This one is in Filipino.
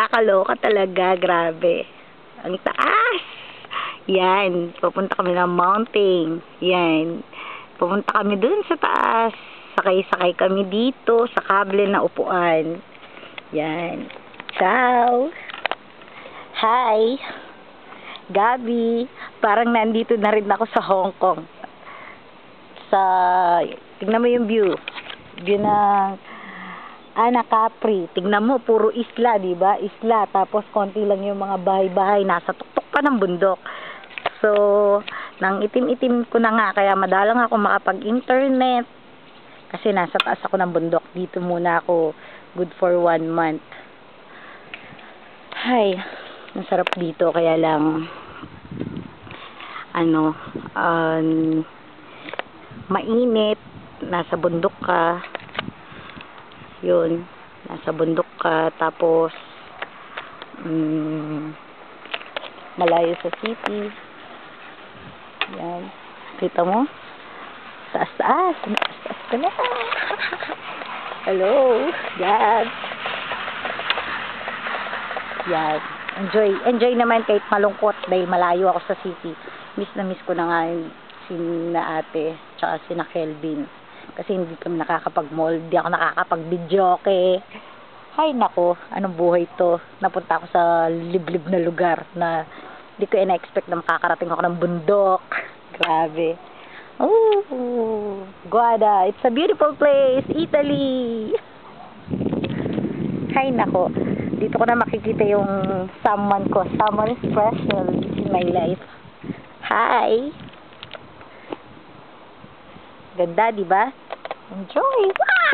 Nakakaloka talaga, grabe. Ang taas. Yan, pupunta kami ng mountain. Yan. Pupunta kami dun sa taas. Sakay-sakay kami dito sa kable na upuan. Yan. Ciao. Hi. Gabi. Parang nandito na rin ako sa Hong Kong. Tignan mo yung view. View ng Capri. Tignan mo, puro isla, di ba? Isla, tapos konti lang yung mga bahay-bahay. Nasa tuktok pa ng bundok. So, nang itim-itim ko na nga, kaya madalang ako makapag-internet. Kasi nasa taas ako ng bundok. Dito muna ako good for 1 month. Ay, nasarap dito, kaya lang mainit, nasa bundok ka. Yun, nasa bundok ka, tapos malayo sa city. Yan, kita mo? Taas-taas ka na. Hello, God. Yan, enjoy naman kahit malungkot dahil malayo ako sa city. Miss na miss ko na nga sina ate tsaka sina Kelvin kasi hindi kami nakakapag-mall, hindi ako nakakapag-videoke. Hay nako, anong buhay to. Napunta ako sa liblib na lugar na hindi ko ina-expect na makakarating ako ng bundok. Grabe. Oh, Guada, it's a beautiful place, Italy. Hay nako, dito ko na makikita yung someone ko, someone special in my life. Hi. Ganda, di ba? Enjoy.